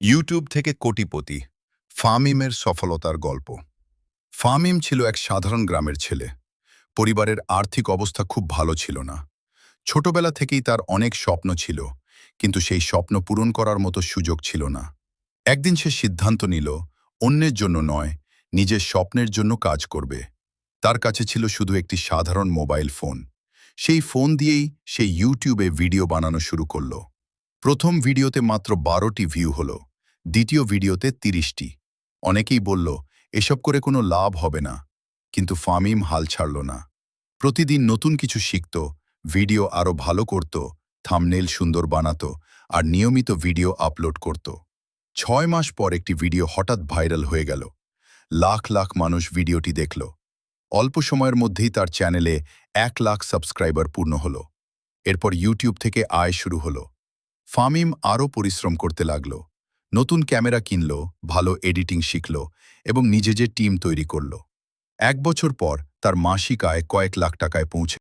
YouTube থেকে কোটিপতি ফামিমের সফলতার গল্প। ফামিম ছিল এক সাধারণ গ্রামের ছেলে। পরিবারের আর্থিক অবস্থা খুব ভালো ছিল না। ছোটবেলা থেকেই তার অনেক স্বপ্ন ছিল, কিন্তু সেই স্বপ্ন পূরণ করার মতো সুযোগ ছিল না। একদিন সে সিদ্ধান্ত নিল, অন্যের জন্য নয়, নিজের স্বপ্নের জন্য কাজ করবে। তার কাছে ছিল শুধু একটি সাধারণ মোবাইল ফোন। সেই ফোন দিয়েই সে ইউটিউবে ভিডিও বানানো শুরু করল। প্রথম ভিডিওতে মাত্র 12টি ভিউ হলো, দ্বিতীয় ভিডিওতে 30টি। অনেকেই বলল, এসব করে কোনো লাভ হবে না, কিন্তু ফামিম হাল ছাড়ল না। প্রতিদিন নতুন কিছু শিখত, ভিডিও আরও ভালো করত, থাম্বনেল সুন্দর বানাতো, আর নিয়মিত ভিডিও আপলোড করত। 6 মাস পর একটি ভিডিও হঠাৎ ভাইরাল হয়ে গেল। লাখ লাখ মানুষ ভিডিওটি দেখল। অল্প সময়ের মধ্যেই তার চ্যানেলে 1 লাখ সাবস্ক্রাইবার পূর্ণ হলো। এরপর ইউটিউব থেকে আয় শুরু হলো। ফামিম আরও পরিশ্রম করতে লাগল। নতুন ক্যামেরা কিনল, ভালো এডিটিং শিখল এবং নিজে যে টিম তৈরি করল। 1 বছর পর তার মাসিক আয় কয়েক লাখ টাকায় পৌঁছে